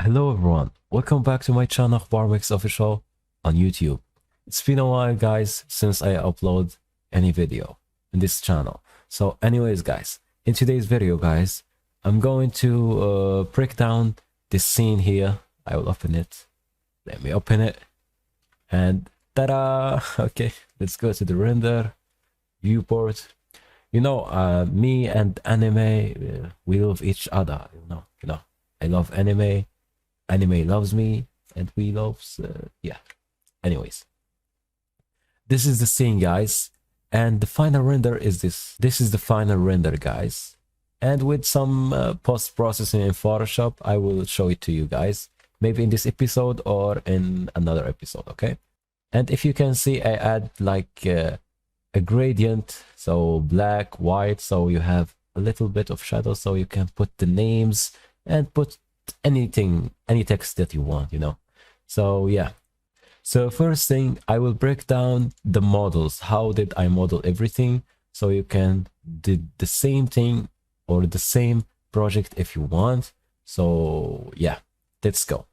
Hello everyone, welcome back to my channel Barmix Official on YouTube. It's been a while guys since I upload any video in this channel. So anyways guys, in today's video guys, I'm going to break down this scene here. I will open it. Let me open it. And ta-da! Okay, let's go to the render viewport. You know, me and anime, we love each other, you know. I love anime loves me, and we loves yeah. Anyways, this is the scene guys, and the final render is this is the final render guys, and with some post-processing in Photoshop I will show it to you guys, maybe in this episode or in another episode. Okay, and if you can see, I add like a gradient, so black, white, so you have a little bit of shadow, so you can put the names and put anything, any text that you want, you know. So yeah, so first thing, I will break down the models. How did I model everything, so you can do the same thing or the same project if you want. So yeah, let's go.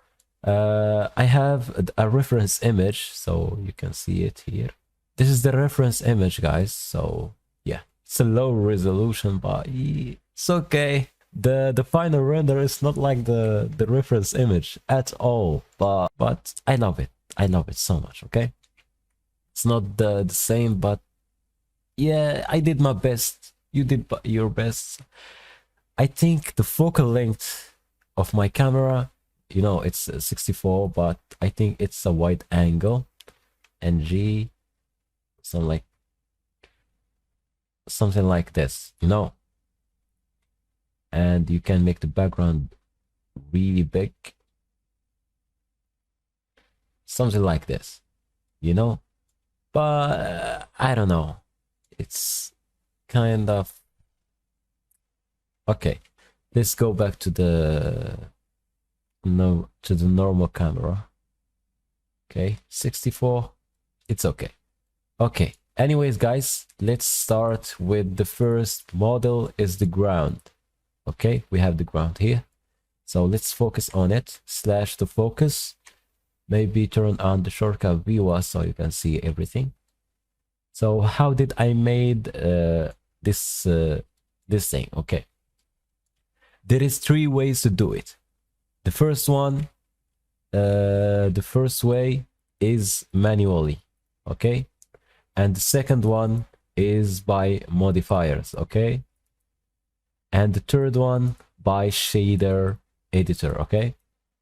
I have a reference image, so you can see it here. This is the reference image guys. So yeah, it's a low resolution, but it's okay. The final render is not like the reference image at all, but I love it. I love it so much. Okay, it's not the same, but yeah, I did my best. You did your best. I think the focal length of my camera, you know, it's 64, but I think it's a wide angle, NG, something like this, you know. And you can make the background really big, something like this, you know. But I don't know, it's kind of okay. Let's go back to the normal camera. Okay, 64, it's okay. Okay, anyways guys, let's start with the first model, is the ground. Okay, we have the ground here, so let's focus on it. Slash to focus, maybe turn on the shortcut viewer so you can see everything. So how did I made this thing? Okay, there is 3 ways to do it. The first one, the first way is manually, okay, and the second one is by modifiers, okay, and the third one by shader editor. Okay,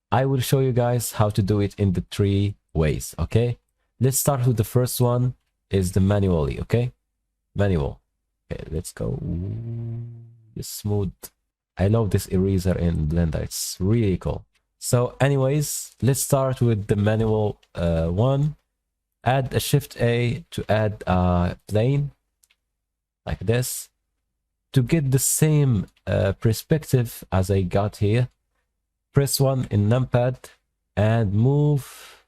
I will show you guys how to do it in the 3 ways. Okay, let's start with the first one, is the manually. Okay, manual. Okay, let's go. It's smooth. I love this eraser in Blender, it's really cool. So anyways, let's start with the manual one. Add a Shift A to add a plane like this, to get the same perspective as I got here. Press 1 in numpad and move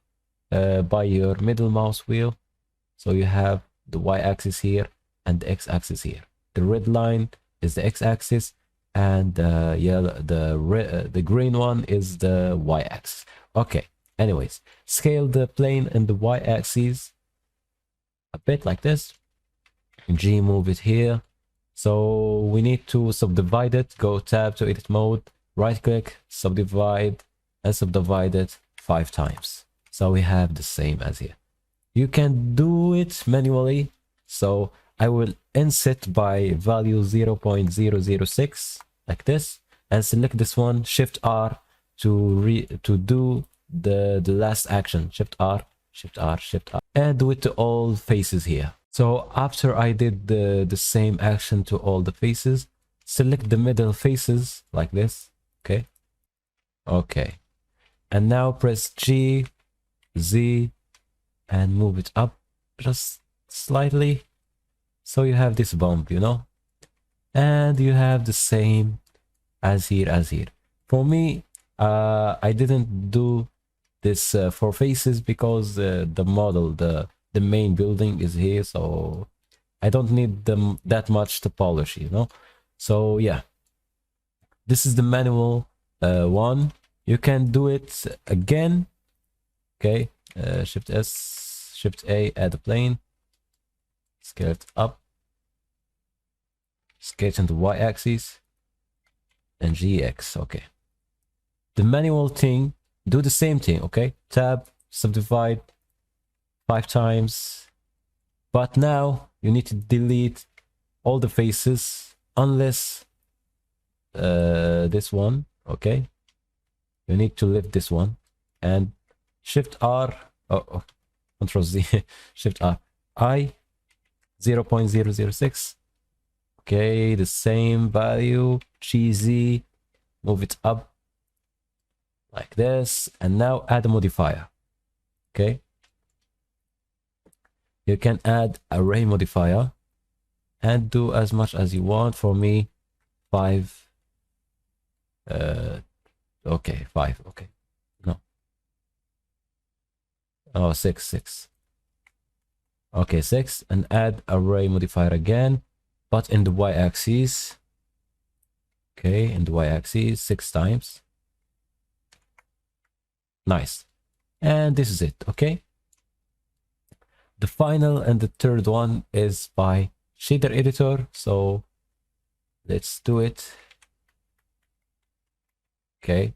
by your middle mouse wheel, so you have the y-axis here and the x-axis here. The red line is the x-axis, and the green one is the y-axis. Okay, anyways, scale the plane and the y-axis a bit like this. G, move it here. So we need to subdivide it. Go tab to edit mode, right click, subdivide, and subdivide it 5 times. So we have the same as here. You can do it manually, so I will inset by value 0.006 like this, and select this one. Shift R to do the last action. Shift R, Shift R, Shift R, and do it to all faces here. So after I did the same action to all the faces, select the middle faces like this. Okay, okay, and now press G, Z, and move it up just slightly, so you have this bump, you know, and you have the same as here. For me, I didn't do this for faces because the model, the main building is here, so I don't need them that much to polish, you know. So yeah, this is the manual one. You can do it again. Okay, Shift S, Shift A, add a plane, scale it up, scale it into y-axis, and GX. Okay. The manual thing, do the same thing. Okay, tab, subdivide 5 times, but now you need to delete all the faces unless this one. Okay, you need to lift this one and Shift R, Control Z, Shift R, I 0.006. Okay, the same value, cheesy, move it up like this, and now add a modifier. Okay, you can add array modifier and do as much as you want. For me, 5. Okay, 5. Okay, no. Oh, 6. Okay, 6, and add array modifier again, but in the y-axis. Okay, in the y-axis 6 times. Nice. And this is it. Okay. The final and the third one is by shader editor. So let's do it. Okay.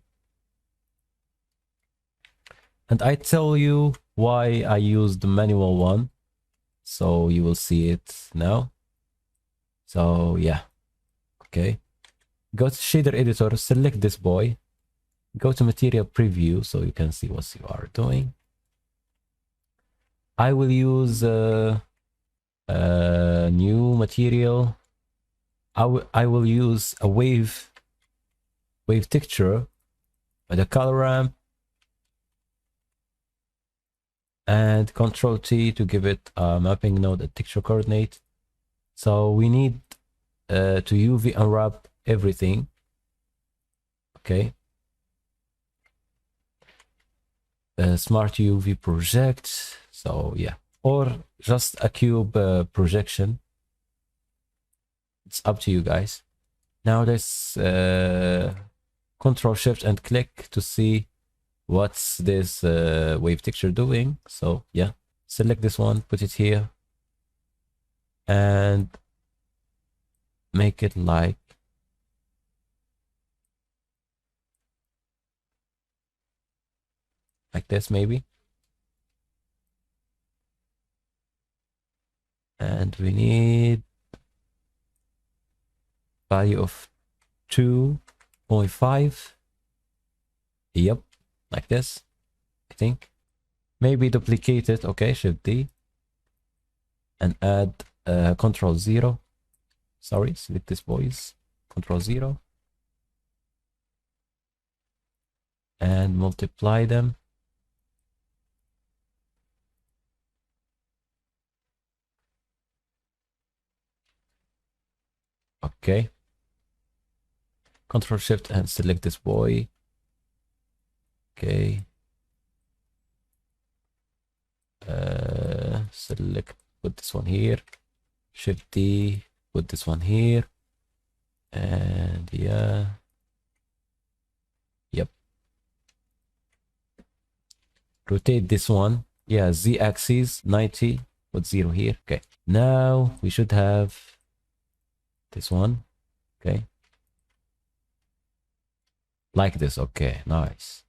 And I tell you why I use the manual one. So you will see it now. So yeah. Okay. Go to shader editor, select this boy. Go to material preview so you can see what you are doing. I will use a new material. I will use a wave texture with a color ramp and Control T to give it a mapping node at texture coordinate. So we need to UV unwrap everything. Okay. Smart UV project. So yeah, or just a cube projection. It's up to you guys. Now let's Control Shift and click to see what's this wave texture doing. So yeah, select this one, put it here, and make it like this maybe. And we need value of 2.5. Yep, like this, I think. Maybe duplicate it. Okay, Shift D. And add Control 0. Sorry, select this boys. Control 0. And multiply them. Okay. Control Shift and select this boy. Okay. Select, put this one here. Shift D, put this one here. And yeah. Yep. Rotate this one. Yeah, Z axis 90. Put 0 here. Okay. Now we should have this one. Okay. Like this. Okay, nice.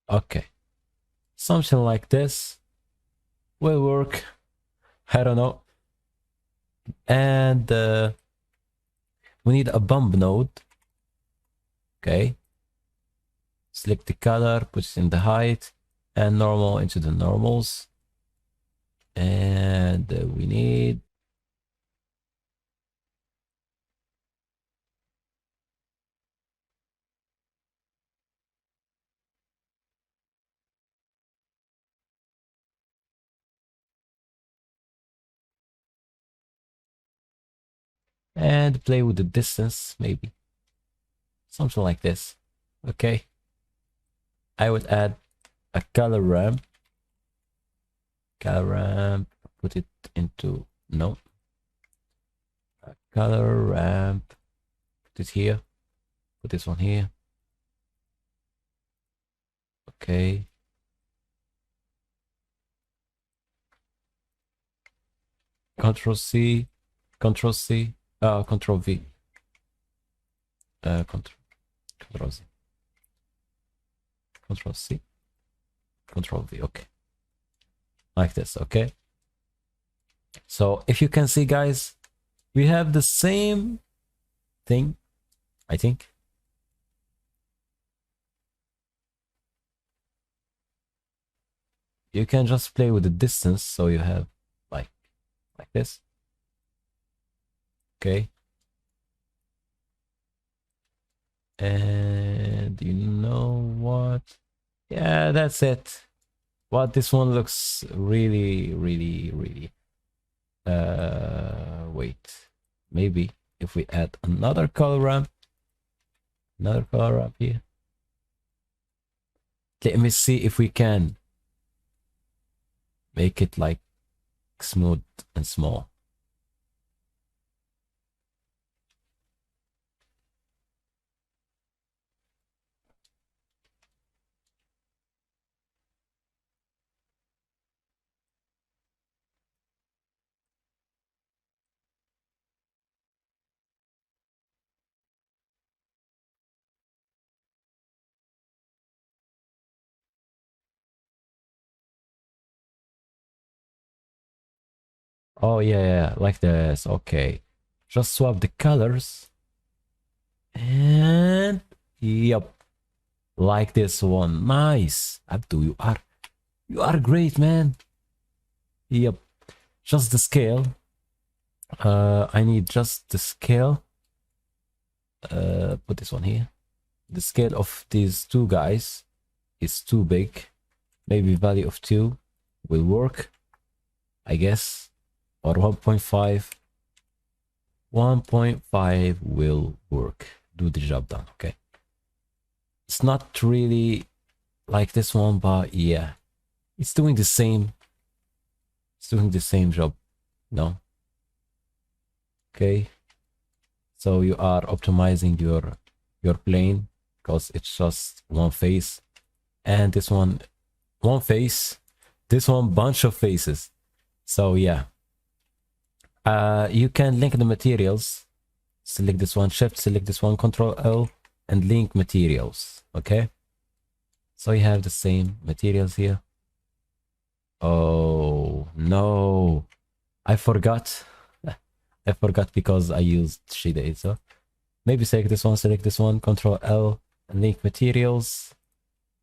Okay. Something like this will work. I don't know. And we need a bump node. Okay. Select the color, put it in the height, and normal into the normals. And we need and play with the distance, maybe something like this. Okay, I would add a color ramp, put it into no, a color ramp. Put it here. Put this one here. Okay. Control C, Control C, Control V. Control Z. Control C, Control V. Okay. Like this. Okay. So if you can see, guys, we have the same thing, I think. You can just play with the distance, so you have like this. Okay. And you know what? Yeah, that's it. But this one looks really, really, really. Wait. Maybe if we add another color ramp here. Let me see if we can make it like smooth and small. Oh yeah, like this. Okay, just swap the colors, and yep, like this one. Nice, Abdu, you are great, man. Yep, just the scale. I need just the scale. Put this one here. The scale of these two guys is too big. Maybe value of 2 will work, I guess. Or 1.5. 1.5 will work. Do the job done. Okay. It's not really like this one, but yeah, it's doing the same. It's doing the same job. No. Okay. So you are optimizing your plane because it's just one face, and this one face. This one bunch of faces. So yeah. You can link the materials. Select this one, shift, select this one, Control L, and link materials. Okay. So you have the same materials here. Oh no, I forgot. I forgot because I used Shade Editor. Maybe select this one, Control L, and link materials,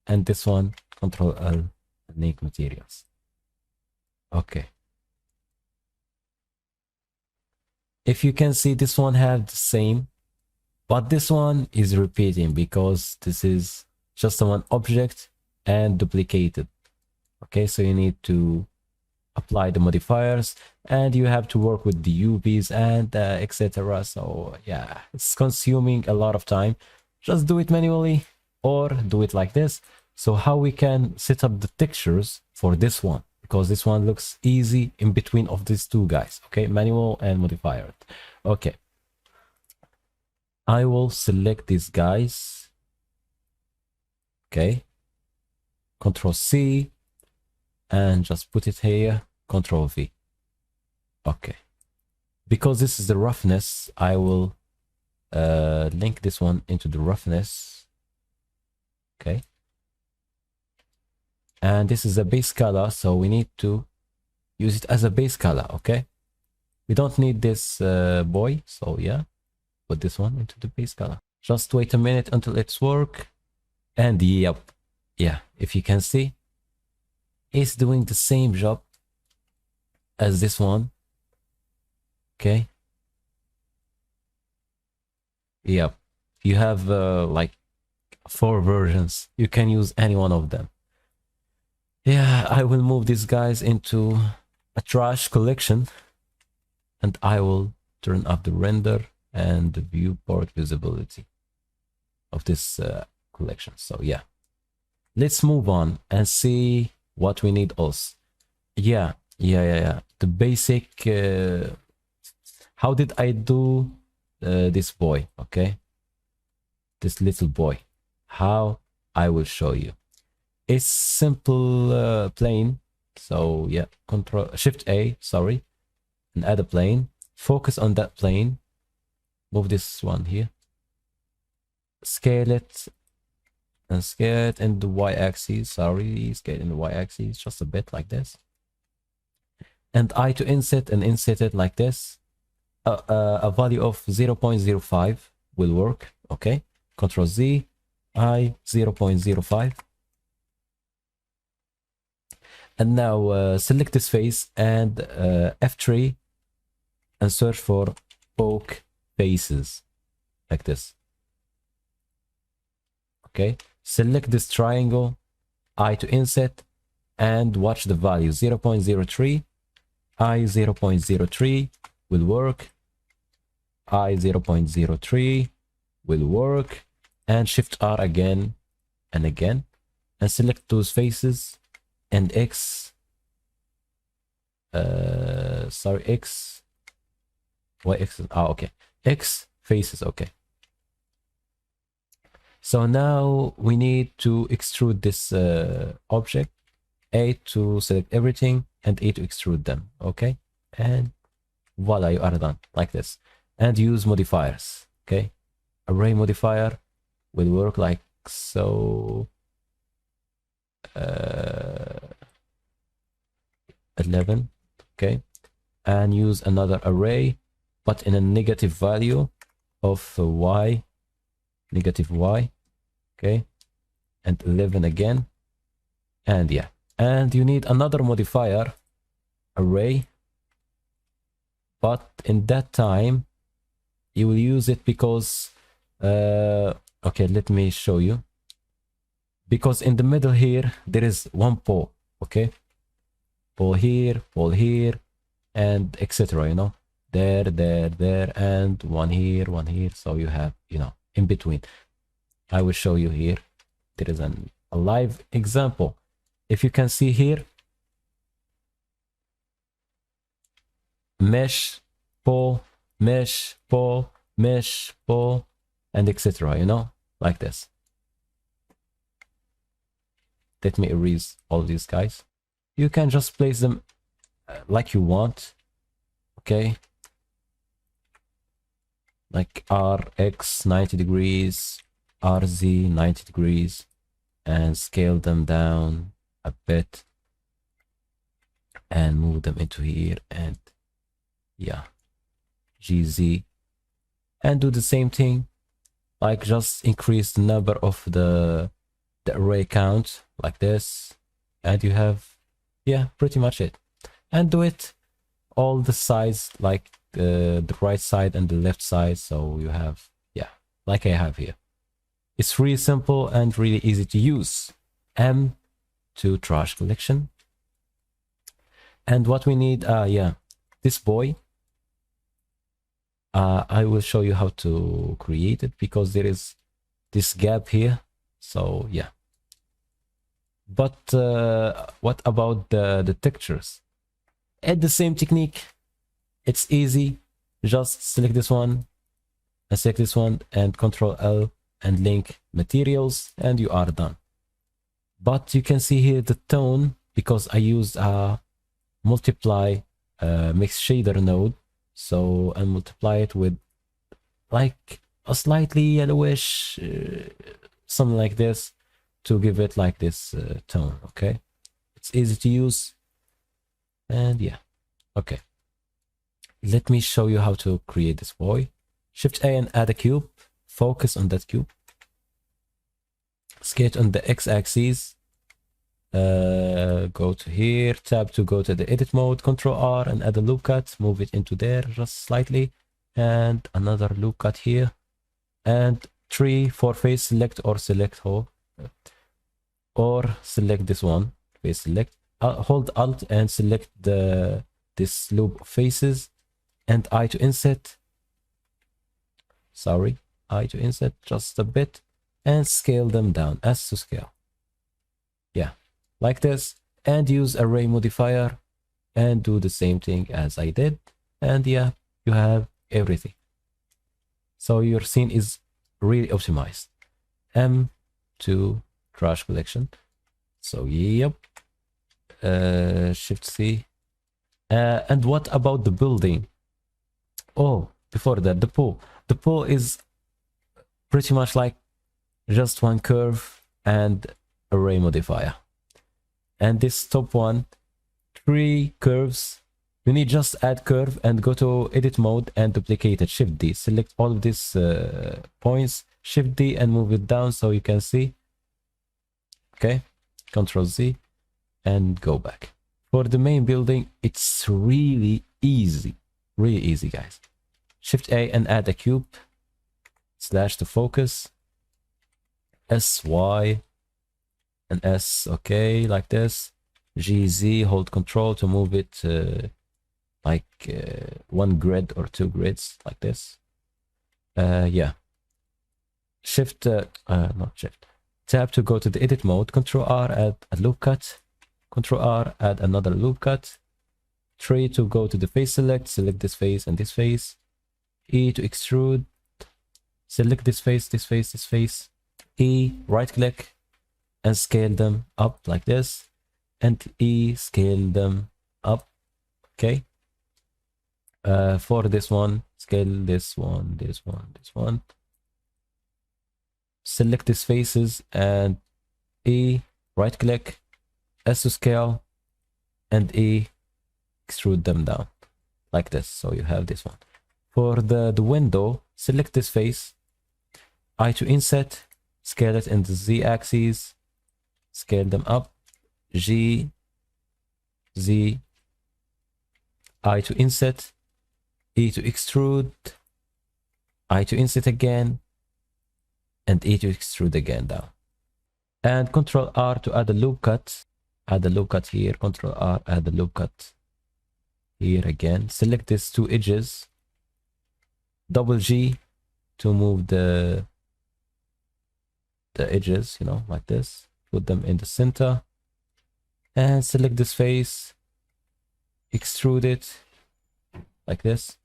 and this one, Control L, and link materials. Okay. If you can see, this one have the same, but this one is repeating because this is just one object and duplicated. Okay, so you need to apply the modifiers, and you have to work with the UVs and etc. So yeah, it's consuming a lot of time. Just do it manually or do it like this. So how we can set up the textures for this one, because this one looks easy in between of these two guys. Okay, manual and modifier. Okay, I will select these guys. Okay, Control C, and just put it here, Control V. Okay, because this is the roughness, I will link this one into the roughness. Okay, and this is a base color, so we need to use it as a base color. Okay, we don't need this boy, so yeah, put this one into the base color. Just wait a minute until it's work, and yep, yeah, if you can see, it's doing the same job as this one. Okay, yep, you have like 4 versions. You can use any one of them. Yeah, I will move these guys into a trash collection, and I will turn up the render and the viewport visibility of this collection. So yeah, let's move on and see what we need else. Yeah. The basic, how did I do this boy? Okay, this little boy. How? I will show you. It's simple plane. So yeah, Control Shift A, sorry, and add a plane. Focus on that plane. Move this one here. Scale it and scale it in the y-axis. Sorry, scale in the y-axis just a bit like this. And I to inset and insert it like this. A value of 0.05 will work. Okay. Control Z, I 0.05. And now select this face and F3 and search for poke faces like this. Okay, select this triangle, I to inset, and watch the value 0.03. I 0.03 will work. I 0.03 will work. And Shift R again and again, and select those faces. And X, sorry, X, why X? Oh, okay, X faces, okay. So now we need to extrude this object. A to select everything, and A to extrude them, okay? And voila, you are done, like this. And use modifiers, okay? Array modifier will work like so. 11, okay, and use another array but in a negative value of y, negative y, okay, and 11 again, and yeah, and you need another modifier array, but in that time you will use it because okay, let me show you. Because in the middle here there is one pole, okay, pole here, and etc, you know, there, and one here, so you have, you know, in between. I will show you here. There is a live example. If you can see here, mesh, pole, mesh, pole, mesh, pole, and etc, you know, like this. Let me erase all these guys. You can just place them like you want, okay, like RX 90 degrees, RZ 90 degrees, and scale them down a bit and move them into here, and yeah, GZ, and do the same thing, like just increase the number of the array count like this, and you have, yeah, pretty much it. And do it all the sides, like the right side and the left side, so you have, yeah, like I have here. It's really simple and really easy to use. M to trash collection. And what we need, yeah, this boy, I will show you how to create it because there is this gap here, so yeah. But what about the textures? Add the same technique. It's easy. Just select this one and select this one and Control L and link materials, and you are done. But you can see here the tone, because I used a multiply mix shader node, so I multiply it with like a slightly yellowish something like this to give it like this tone. Okay, it's easy to use, and yeah, okay, let me show you how to create this boy. Shift A and add a cube. Focus on that cube. Sketch on the x-axis. Go to here, tab to go to the edit mode, Control R and add a loop cut, move it into there just slightly, and another loop cut here, and 3 for face select, or select whole, or select this one, face select, hold Alt and select this loop of faces, and I to inset, sorry, I to inset just a bit, and scale them down as to scale, yeah, like this, and use array modifier and do the same thing as I did, and yeah, you have everything. So your scene is really optimized. M to trash collection. So yep. Shift C. And what about the building? Oh, before that, the pool. The pool is pretty much like just one curve and array modifier. And this top one, 3 curves. You need just add curve and go to edit mode and duplicate it. Shift D. Select all of these points. Shift D and move it down so you can see. Okay. Control Z and go back. For the main building, it's really easy. Really easy, guys. Shift A and add a cube. Slash to focus. S, Y, and S. Okay, like this. G, Z, hold control to move it like 1 grid or 2 grids, like this. Yeah. Shift, not shift. Tab to go to the edit mode. Control R, add a loop cut. Control R, add another loop cut. 3 to go to the face select. Select this face and this face. E to extrude. Select this face, this face, this face. E, right click and scale them up like this. And E, scale them up. Okay. For this one, scale this one, this one, this one. Select these faces and E, right click, S to scale, and E, extrude them down like this. So you have this one. For the window, select this face, I to inset, scale it in the Z axis, scale them up, G, Z, I to inset, E to extrude, I to inset again, and E to extrude again down. And Control R to add a loop cut. Add a loop cut here. Control R, add a loop cut here again. Select these 2 edges. Double G to move the edges, you know, like this. Put them in the center. And select this face. Extrude it like this.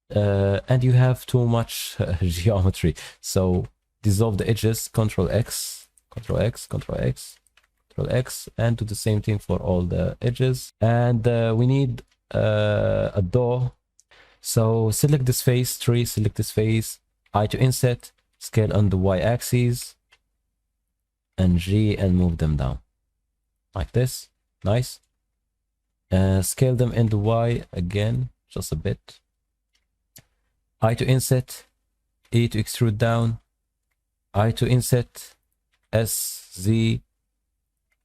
And you have too much geometry, so dissolve the edges. Control X, Control X, Control X, Control X, and do the same thing for all the edges. And we need a door, so select this face, 3, select this face, I to inset, scale on the Y axis, and G, and move them down like this. Nice. Scale them in the Y again, just a bit. I to inset, E to extrude down, I to inset, S, Z,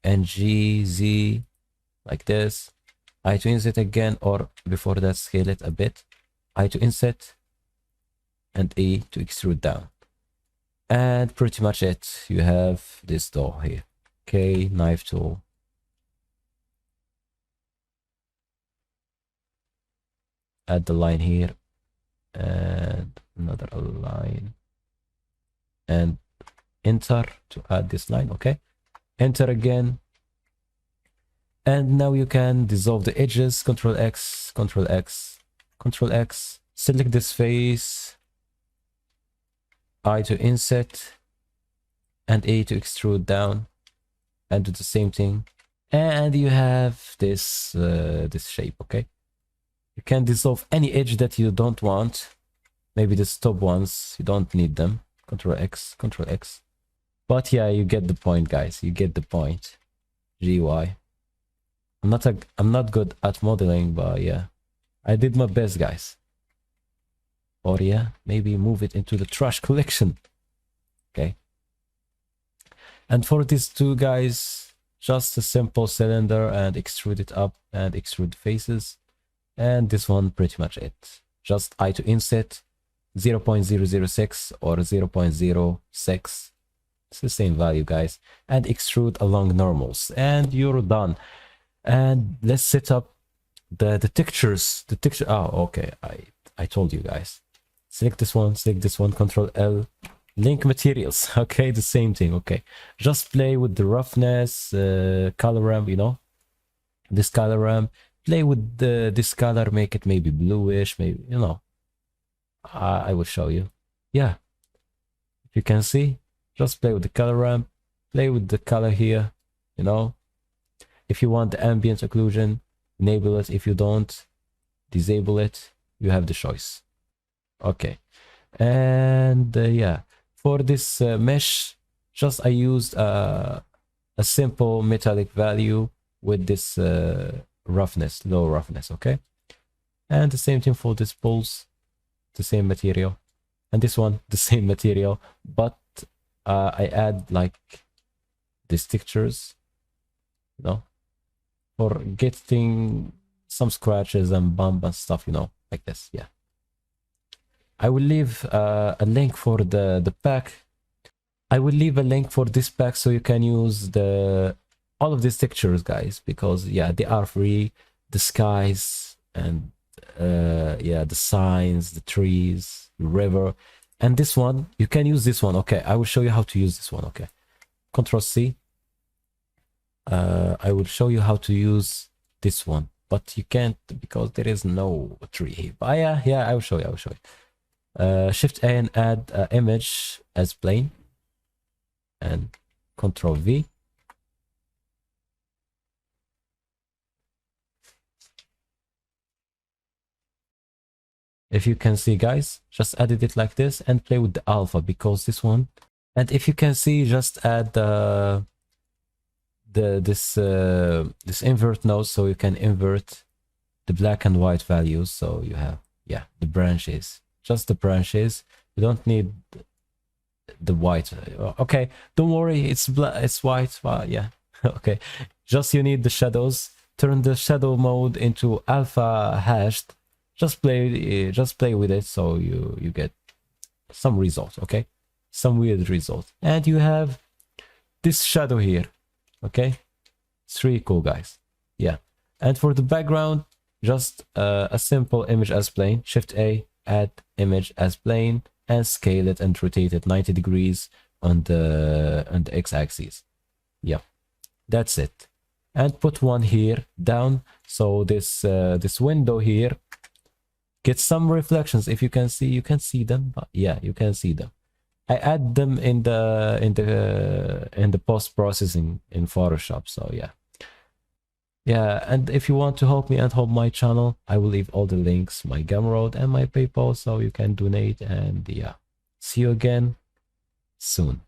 and G, Z, like this. I to inset again, or before that, scale it a bit. I to inset, and E to extrude down. And pretty much it. You have this door here. Okay, knife tool. Add the line here. And another line, and enter to add this line. Okay, enter again, and now you can dissolve the edges. Control X, Control X, Control X. Select this face, I to inset, and A to extrude down, and do the same thing, and you have this this shape. Okay. You can dissolve any edge that you don't want. Maybe the top ones, you don't need them. Control X, Control X. But yeah, you get the point, guys. You get the point. GY. I'm not good at modeling, but yeah, I did my best, guys. Or yeah, maybe move it into the trash collection. Okay. And for these 2 guys, just a simple cylinder and extrude it up and extrude faces. And this one, pretty much it. Just I to inset 0.006 or 0.06. It's the same value, guys. And extrude along normals. And you're done. And let's set up the textures. The texture. Oh, okay. I told you guys. Select this one, Control L. Link materials. Okay, the same thing. Okay. Just play with the roughness, color ramp, you know. This color ramp. play with this color, make it maybe bluish, maybe, you know. I will show you. Yeah, if you can see, just play with the color ramp, play with the color here, you know. If you want the ambient occlusion, enable it. If you don't, disable it. You have the choice. Okay, and yeah, for this mesh, just I used a simple metallic value with this roughness, low roughness. Okay, and the same thing for this pulse, the same material, and this one the same material, but I add like these textures, you know, for getting some scratches and bump and stuff, you know, like this. Yeah, I will leave a link for the pack. I will leave a link for this pack so you can use all of these textures, guys, because yeah, they are free. The skies and yeah, the signs, the trees, the river, and this one you can use this one. Okay, I will show you how to use this one. Okay, Control C. I will show you how to use this one, but you can't because there is no tree here. But yeah, I will show you. I will show you. Shift A and add image as plane, and Control V. If you can see, guys, just added it like this and play with the alpha because this one. And if you can see, just add this invert node so you can invert the black and white values. So you have, yeah, the branches, just the branches. You don't need the white. Okay, don't worry, it's white. Yeah. Okay, just you need the shadows. Turn the shadow mode into alpha hashed. Just play with it so you get some result. Okay, some weird result, and you have this shadow here. Okay, it's really cool, guys. Yeah, and for the background, just a simple image as plane. Shift A, add image as plane, and scale it and rotate it 90 degrees on the x-axis. Yeah, that's it. And put one here down so this this window here gets some reflections. If you can see them. But yeah, you can see them. I add them in the post processing in Photoshop. So yeah, and if you want to help me and help my channel, I will leave all the links, my Gumroad and my PayPal, so you can donate. And yeah, see you again soon.